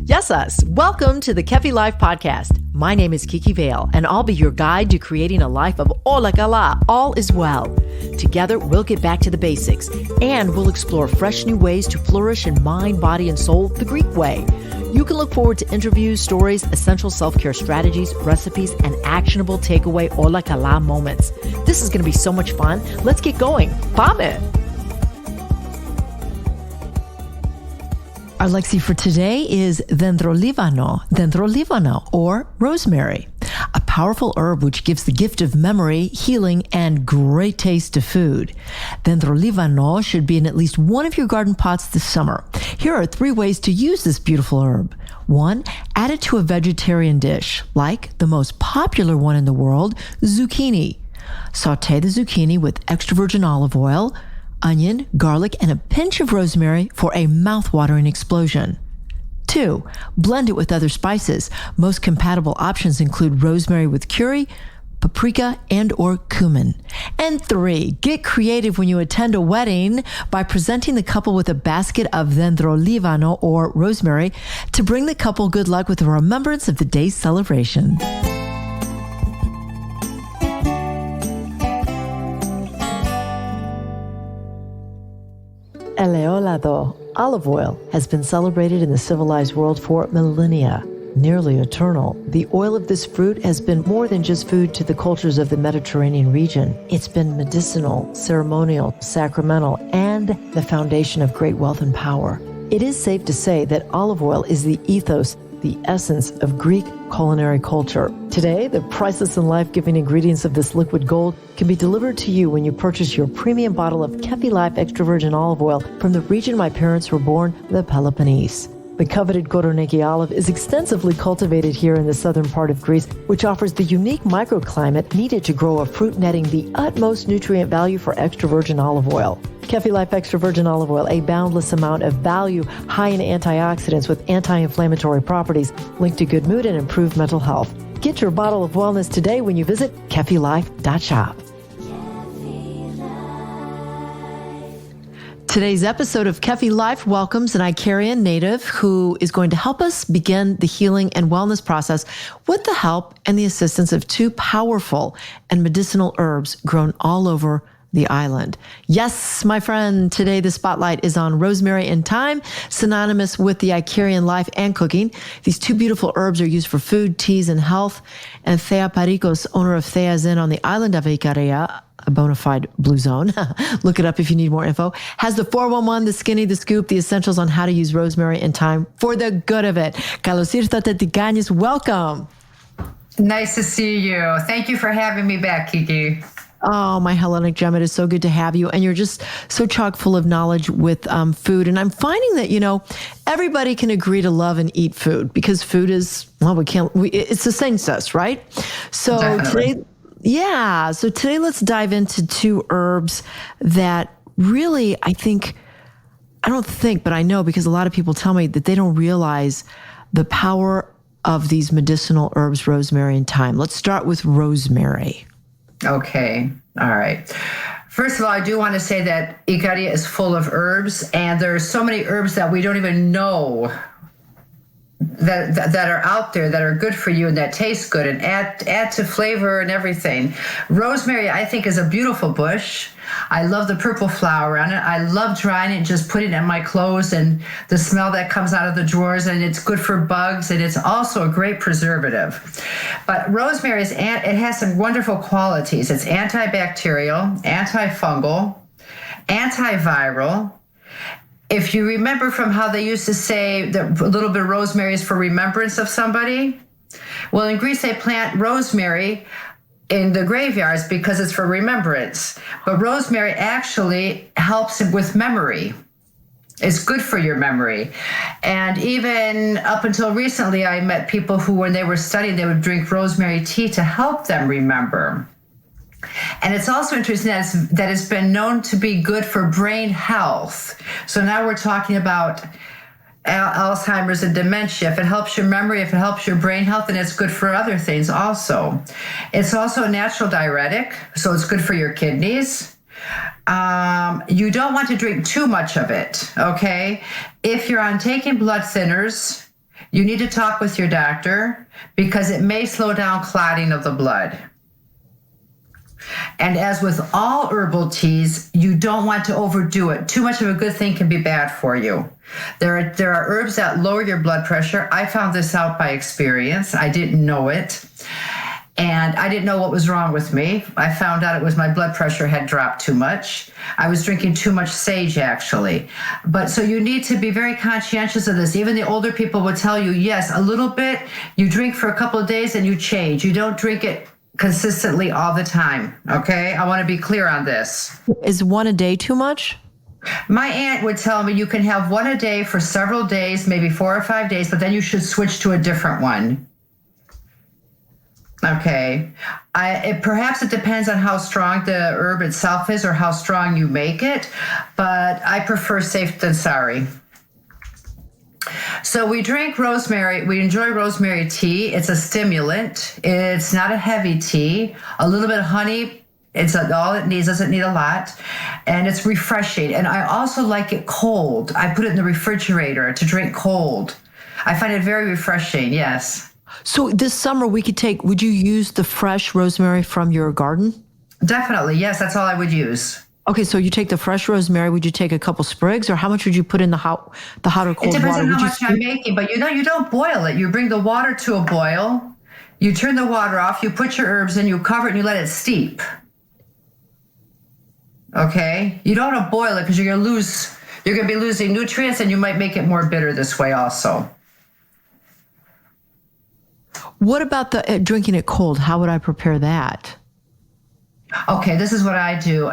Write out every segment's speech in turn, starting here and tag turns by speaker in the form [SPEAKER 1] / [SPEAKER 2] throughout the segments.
[SPEAKER 1] Yes, us. Welcome to the Kefi Life Podcast. My name is Kefi L, and I'll be your guide to creating a life of Ola Kala, all is well. Together, we'll get back to the basics, and we'll explore fresh new ways to flourish in mind, body, and soul the Greek way. You can look forward to interviews, stories, essential self-care strategies, recipes, and actionable takeaway Ola Kala moments. This is going to be so much fun. Let's get going. Πάμε! Our Lexi for today is Dendrolívano, or rosemary, a powerful herb which gives the gift of memory, healing, and great taste to food. Dendrolívano should be in at least one of your garden pots this summer. Here are 3 ways to use this beautiful herb. 1, add it to a vegetarian dish, like the most popular one in the world, zucchini. Sauté the zucchini with extra virgin olive oil, onion, garlic, and a pinch of rosemary for a mouth-watering explosion. 2, blend it with other spices. Most compatible options include rosemary with curry, paprika, and or cumin. And 3, get creative when you attend a wedding by presenting the couple with a basket of Dendrolívano or rosemary to bring the couple good luck with a remembrance of the day's celebration. Eleolado, olive oil, has been celebrated in the civilized world for millennia, nearly eternal. The oil of this fruit has been more than just food to the cultures of the Mediterranean region. It's been medicinal, ceremonial, sacramental, and the foundation of great wealth and power. It is safe to say that olive oil is the ethos, the essence of Greek culinary culture. Today, the priceless and life-giving ingredients of this liquid gold can be delivered to you when you purchase your premium bottle of Kefi Life extra virgin olive oil from the region my parents were born, the Peloponnese. The coveted Koroneiki olive is extensively cultivated here in the southern part of Greece, which offers the unique microclimate needed to grow a fruit netting the utmost nutrient value for extra virgin olive oil. Kefi Life extra virgin olive oil, a boundless amount of value, high in antioxidants with anti-inflammatory properties, linked to good mood and improved mental health. Get your bottle of wellness today when you visit kefilife.shop. Today's episode of Kefi Life welcomes an Ikarian native who is going to help us begin the healing and wellness process with the help and the assistance of 2 powerful and medicinal herbs grown all over the island. Yes, my friend, today the spotlight is on rosemary and thyme, synonymous with the Ikarian life and cooking. These 2 beautiful herbs are used for food, teas, and health. And Thea Parikos, owner of Thea's Inn on the island of Ikaria, a bona fide blue zone, look it up if you need more info, has the 411, the skinny, the scoop, the essentials on how to use rosemary and thyme for the good of it. Καλώς ήρθατε, Tikanyas. Welcome.
[SPEAKER 2] Nice to see you. Thank you for having me back, Kiki.
[SPEAKER 1] Oh, my Hellenic gem, it is so good to have you. And you're just so chock full of knowledge with food. And I'm finding that, everybody can agree to love and eat food because food is, it sustains us, right? So
[SPEAKER 2] Definitely.
[SPEAKER 1] Today let's dive into 2 herbs that really, I know because a lot of people tell me that they don't realize the power of these medicinal herbs, rosemary and thyme. Let's start with rosemary.
[SPEAKER 2] Okay. All right. First of all, I do want to say that Ikaria is full of herbs, and there's so many herbs that we don't even know that are out there that are good for you and that taste good and add to flavor and everything. Rosemary, I think, is a beautiful bush. I love the purple flower on it. I love drying it and just putting it in my clothes and the smell that comes out of the drawers, and it's good for bugs, and it's also a great preservative. But rosemary it has some wonderful qualities. It's antibacterial, antifungal, antiviral. If you remember from how they used to say that a little bit of rosemary is for remembrance of somebody, well, in Greece they plant rosemary in the graveyards because it's for remembrance. But rosemary actually helps with memory. It's good for your memory. And even up until recently, I met people who, when they were studying, they would drink rosemary tea to help them remember. And it's also interesting that it's been known to be good for brain health. So now we're talking about Alzheimer's and dementia. If it helps your memory, if it helps your brain health, then it's good for other things also. It's also a natural diuretic, so it's good for your kidneys. You don't want to drink too much of it, okay? If you're on taking blood thinners, you need to talk with your doctor because it may slow down clotting of the blood. And as with all herbal teas, you don't want to overdo it. Too much of a good thing can be bad for you. There are herbs that lower your blood pressure. I found this out by experience. I didn't know it. And I didn't know what was wrong with me. I found out it was my blood pressure had dropped too much. I was drinking too much sage, actually. But so you need to be very conscientious of this. Even the older people would tell you, yes, a little bit. You drink for a couple of days and you change. You don't drink it consistently all the time. Okay? I want to be clear on this.
[SPEAKER 1] Is one a day too much?
[SPEAKER 2] My aunt would tell me you can have one a day for several days, maybe 4 or 5 days, but then you should switch to a different one. Okay. Perhaps it depends on how strong the herb itself is or how strong you make it, but I prefer safe than sorry. So we drink rosemary. We enjoy rosemary tea. It's a stimulant. It's not a heavy tea. A little bit of honey. It's all it needs. Doesn't need a lot. And it's refreshing. And I also like it cold. I put it in the refrigerator to drink cold. I find it very refreshing. Yes.
[SPEAKER 1] So this summer would you use the fresh rosemary from your garden?
[SPEAKER 2] Definitely. Yes. That's all I would use.
[SPEAKER 1] Okay, so you take the fresh rosemary. Would you take a couple sprigs, or how much would you put in the hot or cold water?
[SPEAKER 2] It depends on how much I'm making, but you don't boil it. You bring the water to a boil. You turn the water off. You put your herbs in. You cover it, and you let it steep. Okay, you don't want to boil it because you're going to be losing nutrients, and you might make it more bitter this way also.
[SPEAKER 1] What about the drinking it cold? How would I prepare that?
[SPEAKER 2] Okay, this is what I do.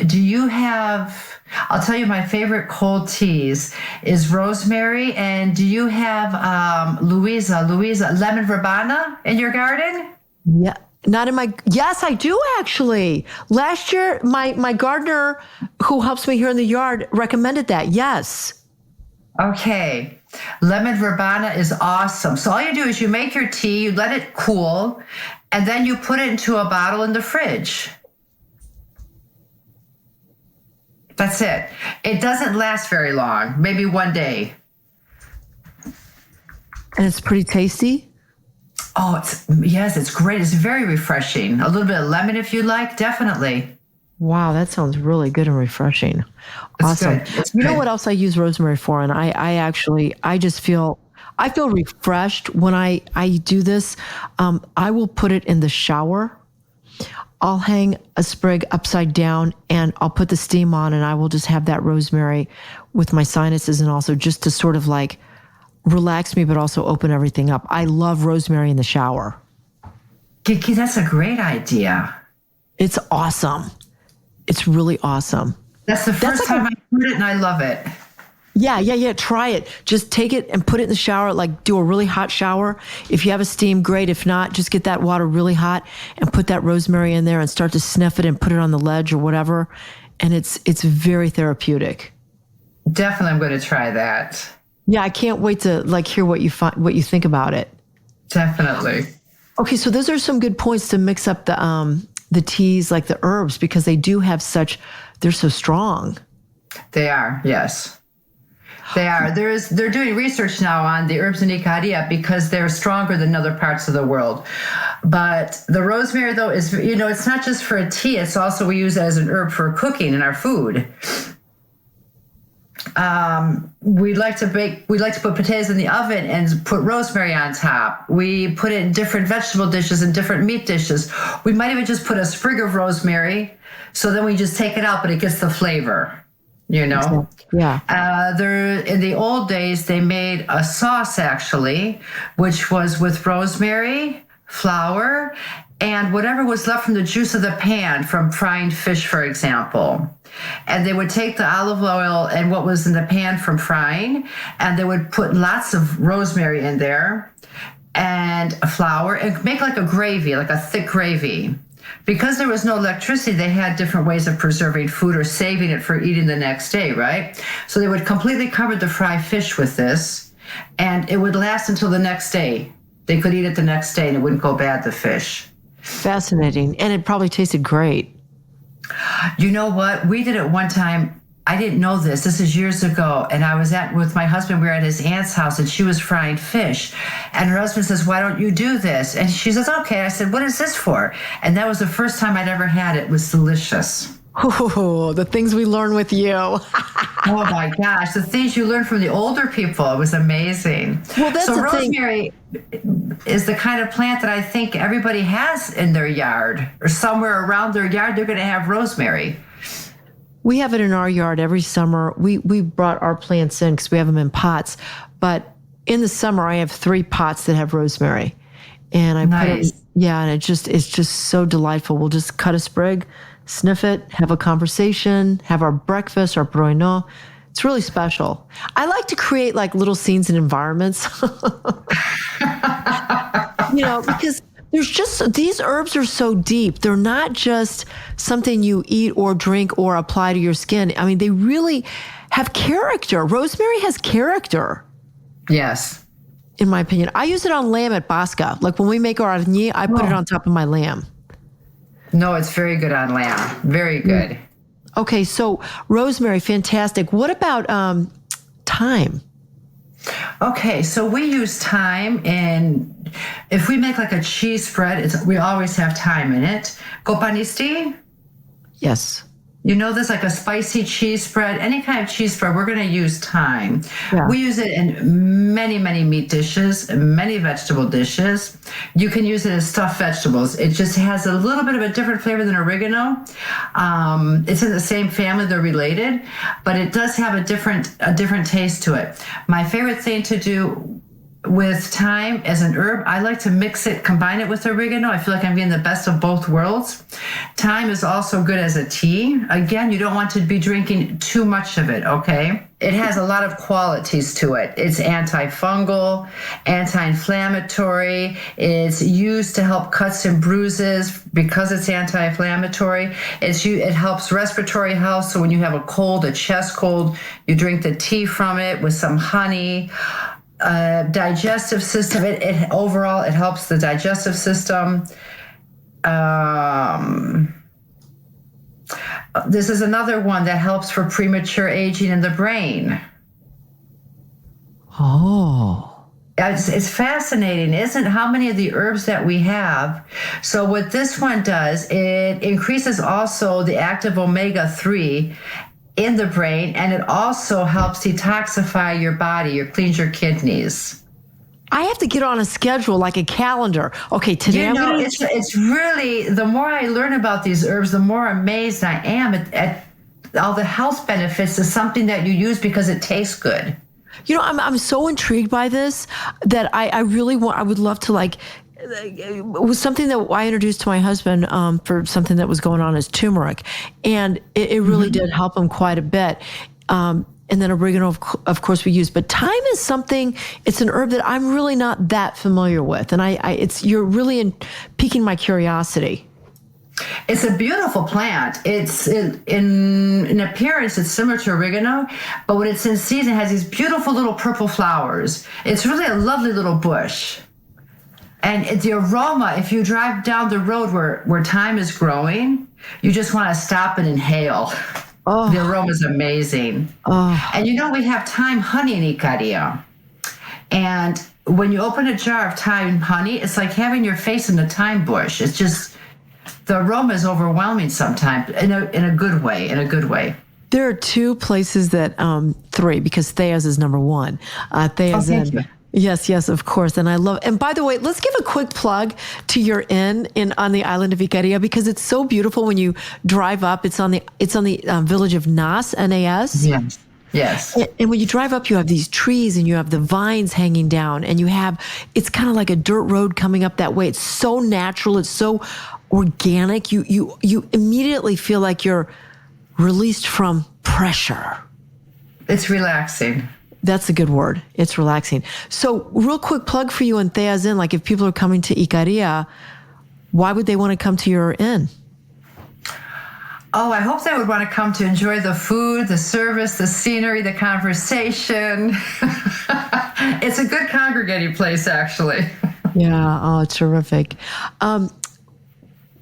[SPEAKER 2] Do you have, I'll tell you my favorite cold teas is rosemary. And do you have Louisa, lemon verbena in your garden?
[SPEAKER 1] Yeah, not in my, yes, I do actually. Last year, my gardener who helps me here in the yard recommended that, yes.
[SPEAKER 2] Okay, lemon verbena is awesome. So all you do is you make your tea, you let it cool, and then you put it into a bottle in the fridge. That's it. It doesn't last very long, maybe one day.
[SPEAKER 1] And it's pretty tasty?
[SPEAKER 2] Oh, it's great. It's very refreshing. A little bit of lemon if you like, definitely.
[SPEAKER 1] Wow, that sounds really good and refreshing. Awesome. You know what else I use rosemary for? And I just feel refreshed when I do this. I will put it in the shower. I'll hang a sprig upside down and I'll put the steam on, and I will just have that rosemary with my sinuses, and also just to sort of like relax me, but also open everything up. I love rosemary in the shower.
[SPEAKER 2] Kiki, that's a great idea.
[SPEAKER 1] It's awesome. It's really awesome.
[SPEAKER 2] That's the first time I heard it, and I love it.
[SPEAKER 1] Yeah. Try it. Just take it and put it in the shower, like do a really hot shower. If you have a steam, great. If not, just get that water really hot and put that rosemary in there and start to sniff it and put it on the ledge or whatever. And it's very therapeutic.
[SPEAKER 2] Definitely, I'm going to try that.
[SPEAKER 1] Yeah, I can't wait to hear what you think about it.
[SPEAKER 2] Definitely.
[SPEAKER 1] Okay, so those are some good points to mix up the teas, like the herbs, because they do have they're so strong.
[SPEAKER 2] They are, yes. They are. They're doing research now on the herbs in Ikaria because they're stronger than other parts of the world. But the rosemary, though, is, it's not just for a tea. It's also, we use it as an herb for cooking in our food. We like to put potatoes in the oven and put rosemary on top. We put it in different vegetable dishes and different meat dishes. We might even just put a sprig of rosemary, so then we just take it out, but it gets the flavor,
[SPEAKER 1] Yeah.
[SPEAKER 2] In the old days, they made a sauce, actually, which was with rosemary, flour, and whatever was left from the juice of the pan from frying fish, for example. And they would take the olive oil and what was in the pan from frying, and they would put lots of rosemary in there and flour and make like a gravy, like a thick gravy. Because there was no electricity, they had different ways of preserving food or saving it for eating the next day, right? So they would completely cover the fried fish with this, and it would last until the next day. They could eat it the next day, and it wouldn't go bad, the fish.
[SPEAKER 1] Fascinating. And it probably tasted great.
[SPEAKER 2] You know what? We did it one time. I didn't know this. This is years ago. And I was with my husband, we were at his aunt's house and she was frying fish. And her husband says, why don't you do this? And she says, okay. I said, what is this for? And that was the first time I'd ever had it. It was delicious.
[SPEAKER 1] Oh, the things we learn with you.
[SPEAKER 2] Oh my gosh, the things you learn from the older people. It was amazing.
[SPEAKER 1] Well, that's
[SPEAKER 2] so rosemary is the kind of plant that I think everybody has in their yard or somewhere around their yard. They're going to have rosemary.
[SPEAKER 1] We have it in our yard every summer. We brought our plants in because we have them in pots. But in the summer, I have 3 pots that have rosemary. And I put it, and it's just so delightful. We'll just cut a sprig, sniff it, have a conversation, have our breakfast, our bruno. It's really special. I like to create like little scenes and environments, because there's just, these herbs are so deep. They're not just something you eat or drink or apply to your skin. I mean, they really have character. Rosemary has character.
[SPEAKER 2] Yes.
[SPEAKER 1] In my opinion. I use it on lamb at Basca. Like when we make our arni, I put it on top of my lamb.
[SPEAKER 2] No, it's very good on lamb. Very good.
[SPEAKER 1] Okay, so rosemary, fantastic. What about thyme?
[SPEAKER 2] Okay, so we use thyme in, if we make like a cheese spread, we always have thyme in it. Kopanisti?
[SPEAKER 1] Yes.
[SPEAKER 2] You know this, like a spicy cheese spread, any kind of cheese spread, we're going to use thyme. Yeah. We use it in many, many meat dishes, many vegetable dishes. You can use it as stuffed vegetables. It just has a little bit of a different flavor than oregano. It's in the same family, they're related, but it does have a different taste to it. My favorite thing to do with thyme as an herb, I like to mix it, combine it with oregano. I feel like I'm getting the best of both worlds. Thyme is also good as a tea. Again, you don't want to be drinking too much of it, okay? It has a lot of qualities to it. It's antifungal, anti-inflammatory. It's used to help cuts and bruises because it's anti-inflammatory. It helps respiratory health. So when you have a cold, a chest cold, you drink the tea from it with some honey. Digestive system, overall it helps the digestive system. This is another one that helps for premature aging in the brain.
[SPEAKER 1] Oh,
[SPEAKER 2] it's fascinating, isn't it? How many of the herbs that we have. So what this one does, it increases also the active omega-3 in the brain, and it also helps detoxify your body, cleans your kidneys.
[SPEAKER 1] I have to get on a schedule, like a calendar. Okay, today
[SPEAKER 2] it's really, the more I learn about these herbs, the more amazed I am at all the health benefits of something that you use because it tastes good.
[SPEAKER 1] I'm so intrigued by this that I would love to it was something that I introduced to my husband for something that was going on as turmeric. And it really did help him quite a bit. And then oregano, of course, we use. But thyme is it's an herb that I'm really not that familiar with. And you're really piquing my curiosity.
[SPEAKER 2] It's a beautiful plant. It's in appearance, it's similar to oregano, but when it's in season, it has these beautiful little purple flowers. It's really a lovely little bush. And the aroma, if you drive down the road where thyme is growing, you just want to stop and inhale. Oh. The aroma is amazing. Oh. And we have thyme honey in Ikaria. And when you open a jar of thyme honey, it's like having your face in a thyme bush. It's just, the aroma is overwhelming sometimes in a good way.
[SPEAKER 1] There are 2 places that, 3, because Thea's is number 1. Thea's
[SPEAKER 2] thank you.
[SPEAKER 1] Yes, of course. And by the way, let's give a quick plug to your inn on the island of Ikaria, because it's so beautiful when you drive up. It's on the village of Nas, Nas.
[SPEAKER 2] Yes.
[SPEAKER 1] And when you drive up, you have these trees and you have the vines hanging down, and it's kind of like a dirt road coming up that way. It's so natural. It's so organic. You immediately feel like you're released from pressure.
[SPEAKER 2] It's relaxing.
[SPEAKER 1] That's a good word. It's relaxing. So real quick plug for you and Thea's Inn. Like if people are coming to Ikaria, why would they want to come to your inn?
[SPEAKER 2] Oh, I hope they would want to come to enjoy the food, the service, the scenery, the conversation. It's a good congregating place, actually.
[SPEAKER 1] Yeah. Oh, terrific.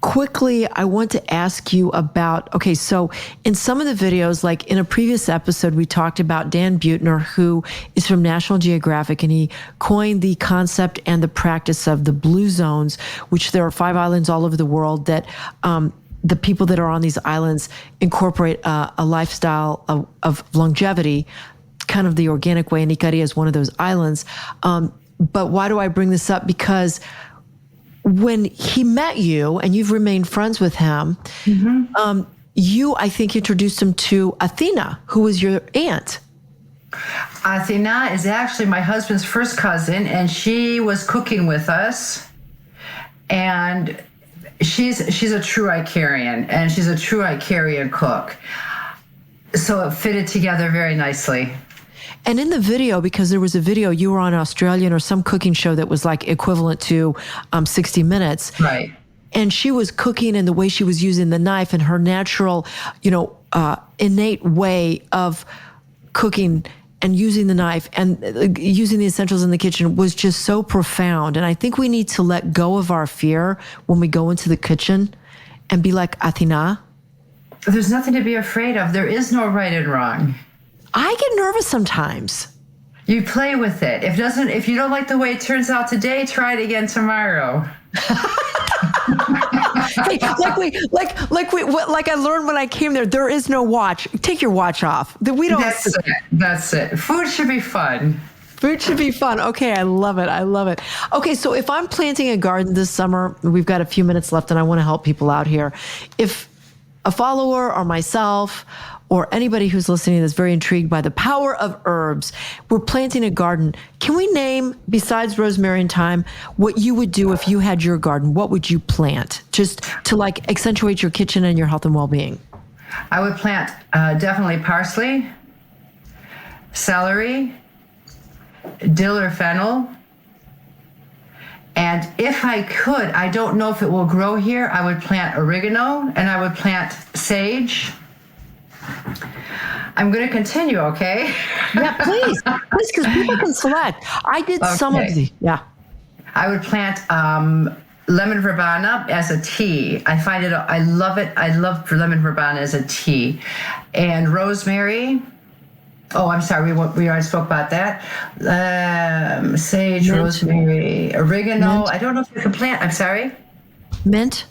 [SPEAKER 1] quickly, I want to ask you about, okay, so in some of the videos, like in a previous episode, we talked about Dan Buettner, who is from National Geographic, and he coined the concept and the practice of the blue zones, which there are 5 islands all over the world that the people that are on these islands incorporate a lifestyle of longevity, kind of the organic way, and Ikaria is one of those islands. But why do I bring this up? Because when he met you, and you've remained friends with him, you, I think, introduced him to Athena, who was your aunt.
[SPEAKER 2] Athena is actually my husband's first cousin, and she was cooking with us. And she's a true Ikarian, and she's a true Ikarian cook. So it fitted together very nicely.
[SPEAKER 1] And in the video, because there was a video, you were on Australian or some cooking show that was like equivalent to 60 Minutes.
[SPEAKER 2] Right.
[SPEAKER 1] And she was cooking, and the way she was using the knife and her natural, innate way of cooking and using the knife and using the essentials in the kitchen was just so profound. And I think we need to let go of our fear when we go into the kitchen and be like Athena.
[SPEAKER 2] There's nothing to be afraid of. There is no right and wrong.
[SPEAKER 1] I get nervous sometimes.
[SPEAKER 2] You play with it. If you don't like the way it turns out today, try it again tomorrow.
[SPEAKER 1] Hey, like I learned when I came there, there is no watch. Take your watch off. We don't.
[SPEAKER 2] That's it. Food should be fun.
[SPEAKER 1] Food should be fun. Okay, I love it. I love it. Okay, so if I'm planting a garden this summer, we've got a few minutes left, and I want to help people out here. If a follower or myself or anybody who's listening that's very intrigued by the power of herbs, we're planting a garden. Can we name, besides rosemary and thyme, what you would do if you had your garden? What would you plant just to like accentuate your kitchen and your health and well-being?
[SPEAKER 2] I would plant definitely parsley, celery, dill or fennel. And if I could, I don't know if it will grow here, I would plant oregano and I would plant sage. I'm going to continue, okay?
[SPEAKER 1] Yeah, please, because people can select. I did some of the,
[SPEAKER 2] I would plant lemon verbena as a tea. I love it. I love lemon verbena as a tea. And rosemary. Oh, I'm sorry. We already spoke about that. Sage, mint, rosemary, oregano. Mint. I don't know if you can plant. I'm sorry.
[SPEAKER 1] Mint.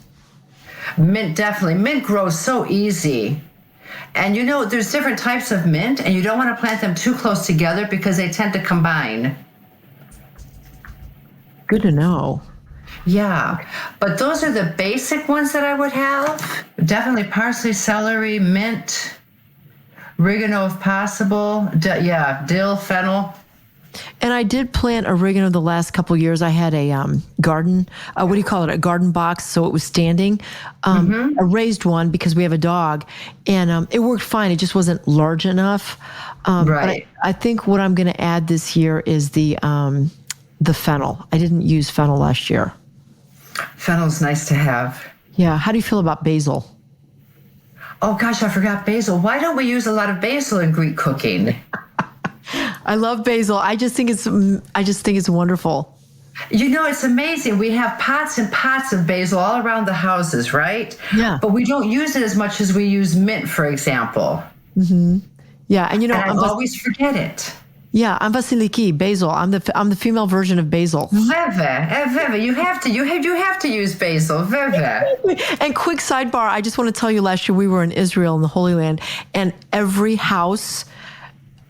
[SPEAKER 2] Mint, definitely. Mint grows so easy. And there's different types of mint, and you don't want to plant them too close together because they tend to combine.
[SPEAKER 1] Good to know.
[SPEAKER 2] Yeah, but those are the basic ones that I would have. Definitely parsley, celery, mint, oregano if possible. Dill, fennel.
[SPEAKER 1] And I did plant oregano the last couple of years. I had a garden, what do you call it? A garden box. So it was standing, a raised one because we have a dog, and it worked fine. It just wasn't large enough.
[SPEAKER 2] Right.
[SPEAKER 1] But I think what I'm going to add this year is the fennel. I didn't use fennel last year.
[SPEAKER 2] Fennel's nice to have.
[SPEAKER 1] Yeah. How do you feel about basil?
[SPEAKER 2] Oh gosh, I forgot basil. Why don't we use a lot of basil in Greek cooking?
[SPEAKER 1] I love basil. I just think it's wonderful.
[SPEAKER 2] It's amazing. We have pots and pots of basil all around the houses, right?
[SPEAKER 1] Yeah.
[SPEAKER 2] But we don't use it as much as we use mint, for example.
[SPEAKER 1] Mm-hmm. Yeah, and
[SPEAKER 2] I always forget it.
[SPEAKER 1] Yeah, I'm Vasiliki, basil. I'm the female version of basil.
[SPEAKER 2] Veve. You have to use basil. Veve.
[SPEAKER 1] And quick sidebar, I just want to tell you, last year we were in Israel in the Holy Land, and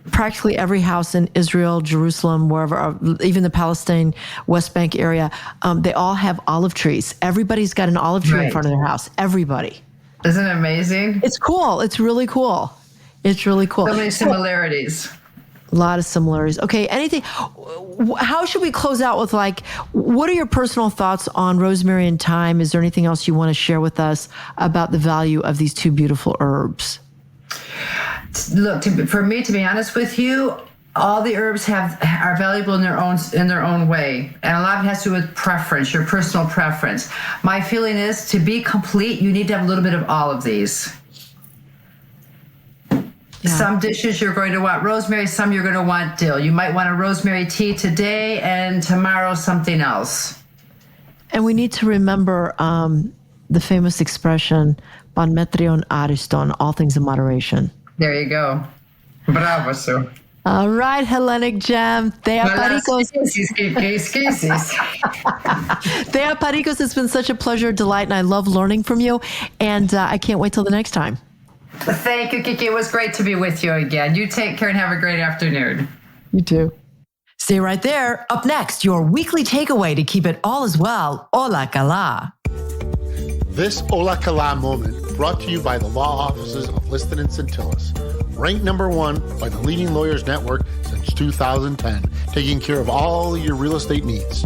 [SPEAKER 1] practically every house in Israel, Jerusalem, wherever, even the Palestine West Bank area, they all have olive trees. Everybody's got an olive tree in front of their house. Everybody.
[SPEAKER 2] Isn't it amazing?
[SPEAKER 1] It's cool. It's really cool. So
[SPEAKER 2] many similarities.
[SPEAKER 1] A lot of similarities. Okay, how should we close out with, what are your personal thoughts on rosemary and thyme? Is there anything else you want to share with us about the value of these two beautiful herbs?
[SPEAKER 2] Look, for me, to be honest with you, all the herbs are valuable in their own way, and a lot of it has to do with preference, your personal preference. My feeling is, to be complete, you need to have a little bit of all of these. Yeah. Some dishes you're going to want rosemary, some you're going to want dill. You might want a rosemary tea today, and tomorrow something else.
[SPEAKER 1] And we need to remember the famous expression, "Pan metrion ariston," all things in moderation.
[SPEAKER 2] There you go. Bravo, Sue.
[SPEAKER 1] All right, Hellenic Gem. Thea Parikos. Thea Parikos, it's been such a pleasure, delight, and I love learning from you. And I can't wait till the next time.
[SPEAKER 2] Thank you, Kiki. It was great to be with you again. You take care and have a great afternoon.
[SPEAKER 1] You too. Stay right there. Up next, your weekly takeaway to keep it all as well. Ola kala.
[SPEAKER 3] This Ola kala moment brought to you by the law offices of Liston and Centillus. Ranked number 1 by the leading lawyers network since 2010, taking care of all your real estate needs.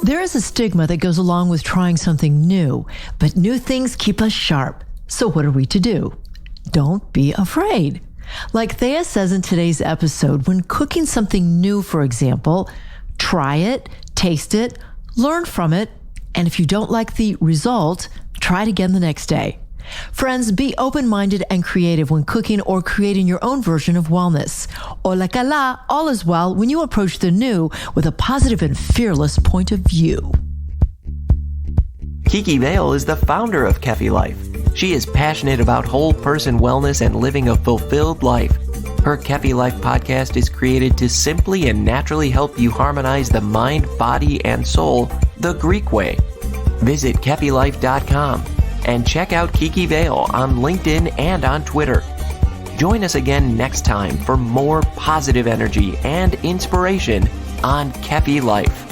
[SPEAKER 1] There is a stigma that goes along with trying something new, but new things keep us sharp. So what are we to do? Don't be afraid. Like Thea says in today's episode, when cooking something new, for example, try it, taste it, learn from it, and if you don't like the result, try it again the next day. Friends, be open-minded and creative when cooking or creating your own version of wellness. Ola kala, all is well when you approach the new with a positive and fearless point of view.
[SPEAKER 4] Kiki Vale is the founder of Kefi Life. She is passionate about whole person wellness and living a fulfilled life. Her Kefi Life podcast is created to simply and naturally help you harmonize the mind, body, and soul the Greek way. Visit KefiLife.com and check out Kiki Vale on LinkedIn and on Twitter. Join us again next time for more positive energy and inspiration on Kefi Life.